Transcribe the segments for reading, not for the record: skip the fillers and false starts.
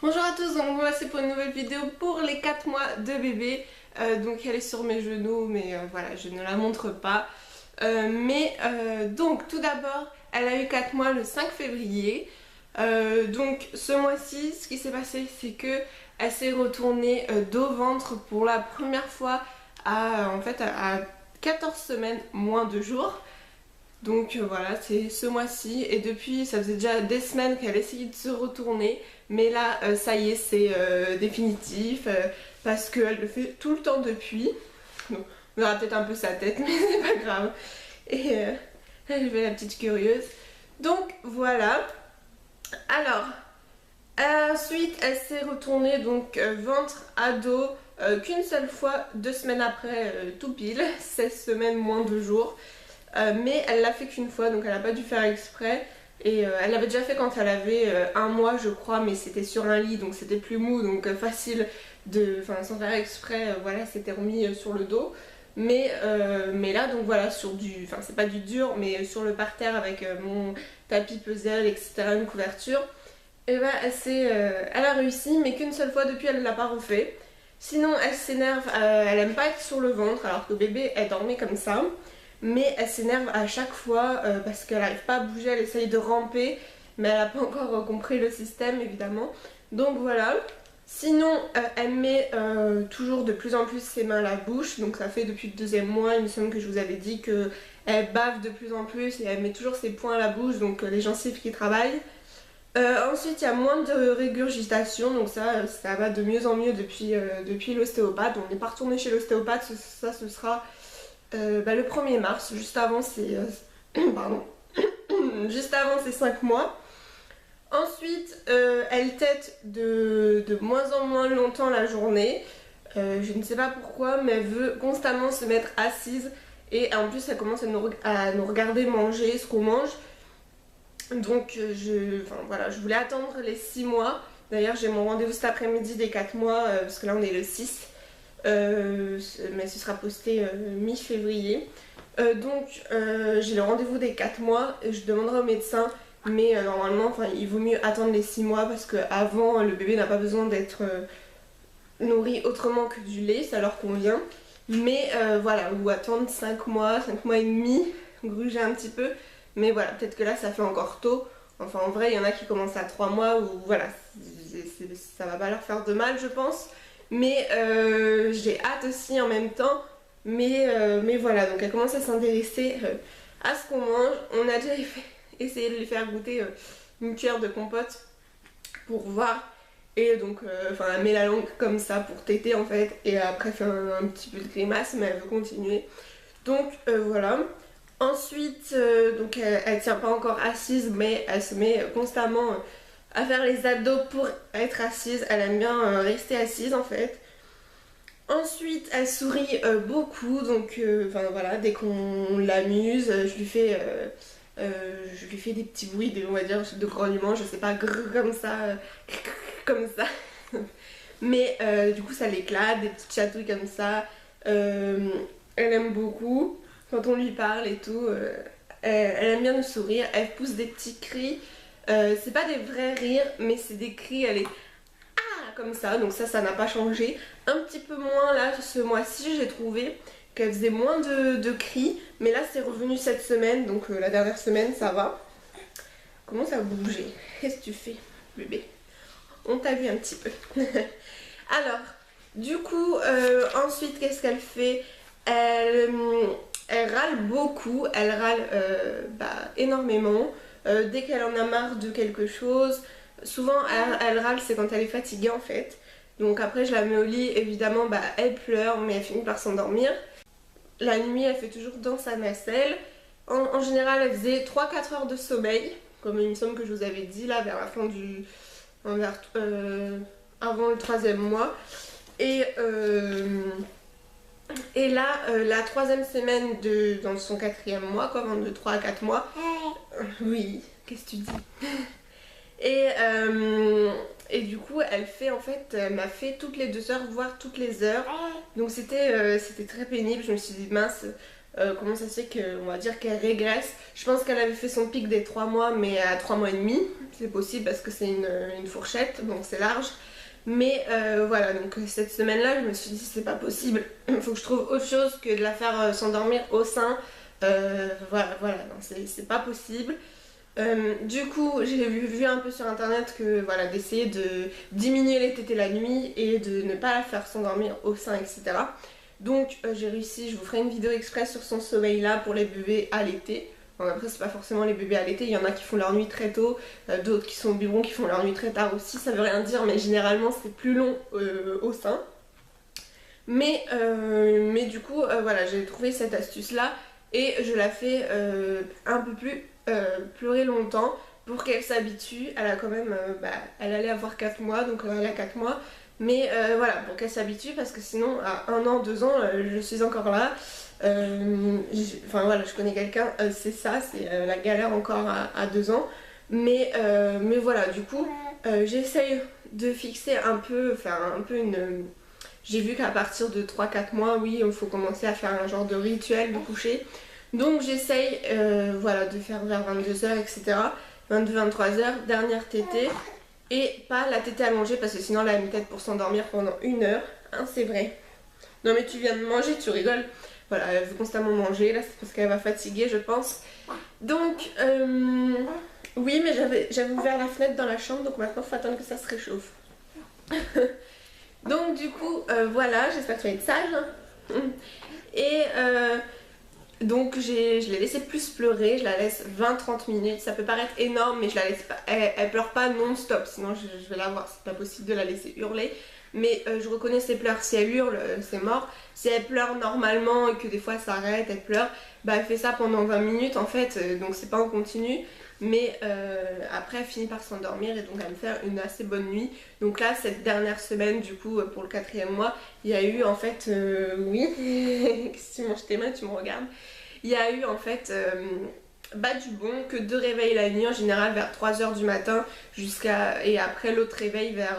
Bonjour à tous, donc moi c'est pour une nouvelle vidéo pour les 4 mois de bébé. Donc elle est sur mes genoux mais voilà, je ne la montre pas. Donc tout d'abord, elle a eu 4 mois le 5 février. Donc ce mois-ci, ce qui s'est passé, c'est que elle s'est retournée dos ventre pour la première fois à 14 semaines moins 2 jours. Donc voilà, c'est ce mois-ci et depuis ça faisait déjà des semaines qu'elle essayait de se retourner, mais là ça y est, c'est définitif parce qu'elle le fait tout le temps depuis. Donc on verra peut-être un peu sa tête mais c'est pas grave. Et elle fait la petite curieuse. Donc voilà. Alors ensuite elle s'est retournée donc ventre à dos qu'une seule fois 2 semaines après tout pile, 16 semaines moins 2 jours. Mais elle l'a fait qu'une fois, donc elle n'a pas dû faire exprès. Et elle l'avait déjà fait quand elle avait 1 mois je crois, mais c'était sur un lit donc c'était plus mou, donc facile de, enfin sans faire exprès, voilà, c'était remis sur le dos. Mais là donc voilà, sur du, enfin c'est pas du dur, mais sur le parterre avec mon tapis puzzle, etc., une couverture, et bah elle a réussi, mais qu'une seule fois depuis elle l'a pas refait. Sinon elle s'énerve, elle aime pas être sur le ventre alors que bébé elle dormait comme ça. Mais elle s'énerve à chaque fois parce qu'elle n'arrive pas à bouger, elle essaye de ramper, mais elle n'a pas encore compris le système évidemment. Donc voilà. Sinon, elle met toujours de plus en plus ses mains à la bouche, donc ça fait depuis le 2e mois, il me semble que je vous avais dit qu'elle bave de plus en plus et elle met toujours ses poings à la bouche, donc les gencives qui travaillent. Ensuite, il y a moins de régurgitation, donc ça va de mieux en mieux depuis l'ostéopathe. On n'est pas retourné chez l'ostéopathe, ça ce sera le 1er mars, juste avant ses pardon, juste avant ses 5 mois. Ensuite, elle tète de moins en moins longtemps la journée. Je ne sais pas pourquoi, mais elle veut constamment se mettre assise. Et en plus, elle commence à nous regarder manger ce qu'on mange. Donc, je voulais attendre les 6 mois. D'ailleurs, j'ai mon rendez-vous cet après-midi des 4 mois, parce que là, on est le 6. Mais ce sera posté mi-février. J'ai le rendez-vous des 4 mois et je demanderai au médecin, mais normalement il vaut mieux attendre les 6 mois parce qu'avant le bébé n'a pas besoin d'être nourri autrement que du lait, ça leur convient. Mais voilà, ou attendre 5 mois et demi, gruger un petit peu. Mais voilà, peut-être que là ça fait encore tôt. Enfin en vrai il y en a qui commencent à 3 mois où voilà, ça va pas leur faire de mal je pense. Mais j'ai hâte aussi en même temps. Mais voilà, donc elle commence à s'intéresser à ce qu'on mange. On a déjà essayé de lui faire goûter une cuillère de compote pour voir. Et donc, elle met la langue comme ça pour téter en fait. Et après, elle fait un petit peu de grimace, mais elle veut continuer. Donc voilà. Ensuite, donc elle tient pas encore assise, mais elle se met constamment à faire les abdos pour être assise. Elle aime bien rester assise en fait. Ensuite, elle sourit beaucoup, donc voilà, dès qu'on l'amuse, je lui fais des petits bruits, on va dire, de grognement, je sais pas, grrr, comme ça, comme ça. Mais du coup, ça l'éclate, des petites chatouilles comme ça. Elle aime beaucoup quand on lui parle et tout. Elle aime bien nous sourire, elle pousse des petits cris. C'est pas des vrais rires, mais c'est des cris, elle est comme ça, donc ça n'a pas changé. Un petit peu moins là ce mois-ci, j'ai trouvé qu'elle faisait moins de cris, mais là c'est revenu cette semaine, donc la dernière semaine ça va. Comment ça a bougé? Qu'est-ce que tu fais bébé? On t'a vu un petit peu. Alors du coup ensuite qu'est-ce qu'elle fait? Elle râle beaucoup, elle râle énormément dès qu'elle en a marre de quelque chose. Souvent elle râle, c'est quand elle est fatiguée en fait. Donc après je la mets au lit, évidemment elle pleure mais elle finit par s'endormir. La nuit elle fait toujours dans sa nacelle. En général elle faisait 3-4 heures de sommeil, comme il me semble que je vous avais dit là vers la fin du... avant le 3e mois. Et là la 3e semaine dans son 4e mois, quoi, de 3 à 4 mois. Oui, qu'est-ce que tu dis? Et du coup elle m'a fait toutes les 2 heures voire toutes les heures, donc c'était très pénible. Je me suis dit mince, comment ça se fait qu'on va dire qu'elle régresse. Je pense qu'elle avait fait son pic des 3 mois mais à 3 mois et demi. C'est possible parce que c'est une fourchette donc c'est large. Mais voilà, donc cette semaine-là, je me suis dit c'est pas possible, il faut que je trouve autre chose que de la faire s'endormir au sein. Voilà, non, c'est pas possible. Du coup, j'ai vu un peu sur internet que voilà, d'essayer de diminuer les tétés la nuit et de ne pas la faire s'endormir au sein, etc. Donc j'ai réussi, je vous ferai une vidéo express sur son sommeil là pour les bébés allaités. Bon, après c'est pas forcément les bébés allaités, il y en a qui font leur nuit très tôt, d'autres qui sont au biberon qui font leur nuit très tard aussi, ça veut rien dire mais généralement c'est plus long au sein. Mais du coup voilà, j'ai trouvé cette astuce là et je la fais un peu plus pleurer longtemps pour qu'elle s'habitue. Elle a quand même, elle allait avoir 4 mois donc elle a 4 mois. Mais voilà, pour qu'elle s'habitue parce que sinon à 1 an, 2 ans, je suis encore là. Enfin voilà, je connais quelqu'un, c'est ça, c'est la galère encore à 2 ans. Mais voilà, du coup, j'essaye de fixer un peu, faire un peu une... J'ai vu qu'à partir de 3-4 mois, oui, il faut commencer à faire un genre de rituel de coucher. Donc j'essaye voilà, de faire vers 22h, etc. 22-23h, dernière tétée. Et pas la tétée allongée parce que sinon elle a une tête pour s'endormir pendant 1 heure. Hein, c'est vrai. Non mais tu viens de manger, tu rigoles. Voilà, elle veut constamment manger. Là c'est parce qu'elle va fatiguer je pense. Donc oui mais j'avais ouvert la fenêtre dans la chambre. Donc maintenant il faut attendre que ça se réchauffe. Donc du coup voilà, j'espère que tu vas être sage. Hein. Et donc je l'ai laissé plus pleurer, je la laisse 20-30 minutes, ça peut paraître énorme mais je la laisse pas, elle pleure pas non-stop, sinon je vais la voir, c'est pas possible de la laisser hurler. Mais je reconnais ses pleurs, si elle hurle c'est mort, si elle pleure normalement et que des fois elle s'arrête, elle pleure, bah elle fait ça pendant 20 minutes en fait, donc c'est pas en continu. Mais après elle finit par s'endormir et donc à me faire une assez bonne nuit. Donc là cette dernière semaine du coup pour le 4e mois il y a eu en fait oui si tu manges tes mains tu me regardes, il y a eu en fait du bon que 2 réveils la nuit en général vers 3h du matin jusqu'à et après l'autre réveil vers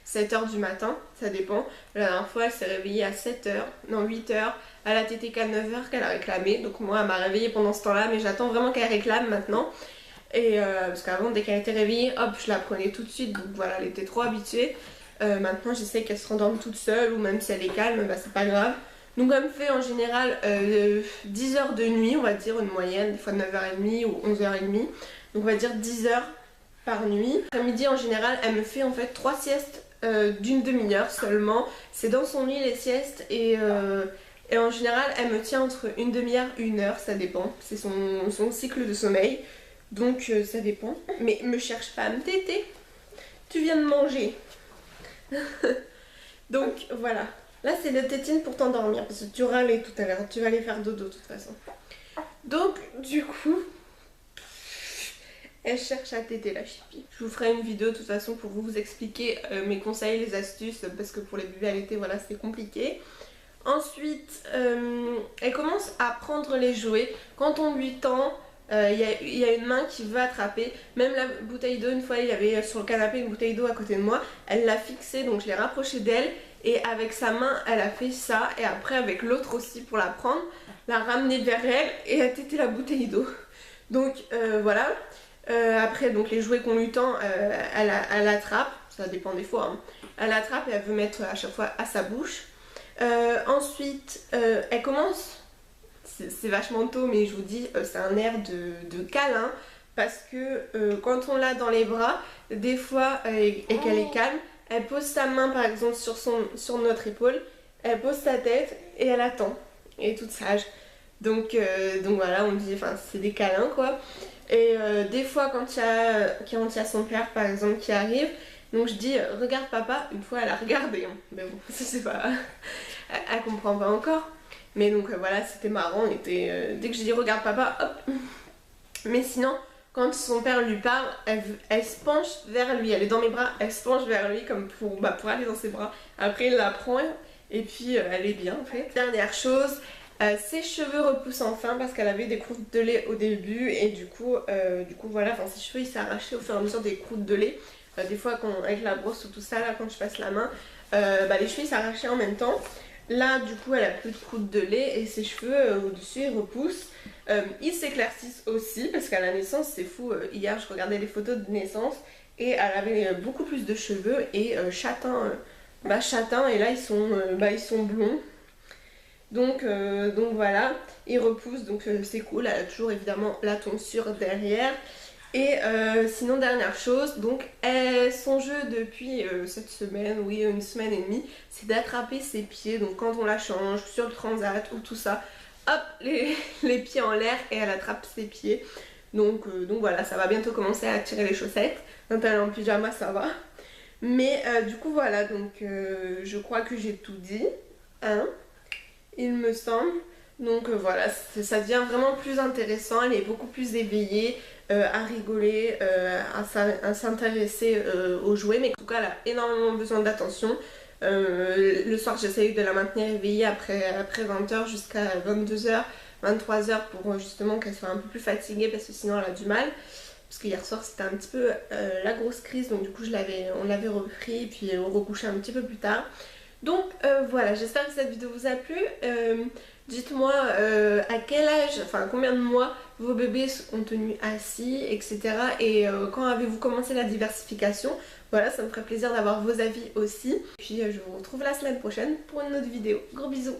7h du matin, ça dépend. La dernière fois elle s'est réveillée à 7h, non 8h, elle a tété qu'à 9h qu'elle a réclamé. Donc moi elle m'a réveillée pendant ce temps là mais j'attends vraiment qu'elle réclame maintenant. Et parce qu'avant dès qu'elle était réveillée hop je la prenais tout de suite donc voilà elle était trop habituée. Maintenant j'essaie qu'elle se rendorme toute seule ou même si elle est calme c'est pas grave. Donc elle me fait en général 10 heures de nuit on va dire une moyenne, des fois 9h30 ou 11h30. Donc on va dire 10 heures par nuit. À midi en général elle me fait en fait 3 siestes d'une demi-heure seulement. C'est dans son lit les siestes et en général elle me tient entre une demi-heure et 1 heure, ça dépend. C'est son cycle de sommeil. Donc ça dépend. Mais me cherche pas à me téter. Tu viens de manger. Donc voilà. Là c'est le tétine pour t'endormir parce que tu râlais tout à l'heure. Tu vas aller faire dodo de toute façon. Donc du coup... Elle cherche à téter la chipie. Je vous ferai une vidéo de toute façon pour vous expliquer mes conseils, les astuces parce que pour les bébés allaités voilà c'est compliqué. Ensuite elle commence à prendre les jouets. Quand on lui tend, il y a une main qui veut attraper. Même la bouteille d'eau, une fois il y avait sur le canapé une bouteille d'eau à côté de moi. Elle l'a fixée donc je l'ai rapprochée d'elle. Et avec sa main elle a fait ça. Et après avec l'autre aussi pour la prendre, la ramener vers elle et a tété la bouteille d'eau. Donc voilà. Après donc les jouets qu'on lui tend elle attrape, ça dépend des fois hein. Elle attrape et elle veut mettre à chaque fois à sa bouche. Ensuite elle commence, c'est vachement tôt mais je vous dis c'est un air de câlin parce que quand on l'a dans les bras des fois et qu'elle est calme, elle pose sa main par exemple sur notre épaule, elle pose sa tête et elle attend, elle est toute sage. Donc voilà on dit, enfin c'est des câlins quoi. Et des fois quand il y a son père par exemple qui arrive, donc je dis regarde papa, une fois elle a regardé hein. Mais bon ça c'est pas, elle comprend pas encore. Mais donc voilà c'était marrant, dès que je dis regarde papa hop. Mais sinon quand son père lui parle, elle se penche vers lui, elle est dans mes bras, elle se penche vers lui comme pour aller dans ses bras. Après il la prend et puis elle est bien en fait. Dernière chose, ses cheveux repoussent enfin parce qu'elle avait des croûtes de lait au début et du coup voilà, enfin ses cheveux ils s'arrachaient au fur et à mesure des croûtes de lait. Des fois avec la brosse ou tout ça là quand je passe la main, les cheveux ils s'arrachaient en même temps. Là du coup elle a plus de croûte de lait et ses cheveux au-dessus ils repoussent. Ils s'éclaircissent aussi parce qu'à la naissance c'est fou, hier je regardais les photos de naissance et elle avait beaucoup plus de cheveux et châtain, châtain, et là ils sont blonds. Donc voilà, ils repoussent, donc c'est cool, elle a toujours évidemment la tonsure derrière. Et sinon dernière chose, donc son jeu depuis cette semaine, oui une semaine et demie, c'est d'attraper ses pieds, donc quand on la change sur le transat ou tout ça, hop les pieds en l'air et elle attrape ses pieds. Donc voilà, ça va bientôt commencer à tirer les chaussettes, quand elle est en pyjama ça va. Mais du coup voilà, donc je crois que j'ai tout dit, hein, il me semble. Donc voilà, ça devient vraiment plus intéressant, elle est beaucoup plus éveillée à rigoler, à s'intéresser aux jouets, mais en tout cas elle a énormément besoin d'attention. Le soir j'essaye de la maintenir éveillée après 20h jusqu'à 22h, 23h pour justement qu'elle soit un peu plus fatiguée parce que sinon elle a du mal. Parce que hier soir c'était un petit peu la grosse crise, donc du coup on l'avait repris et puis on recouchait un petit peu plus tard. Donc voilà, j'espère que cette vidéo vous a plu. Dites-moi à quel âge, enfin combien de mois vos bébés ont tenu assis, etc. Et quand avez-vous commencé la diversification. Voilà, ça me ferait plaisir d'avoir vos avis aussi. Puis je vous retrouve la semaine prochaine pour une autre vidéo. Gros bisous!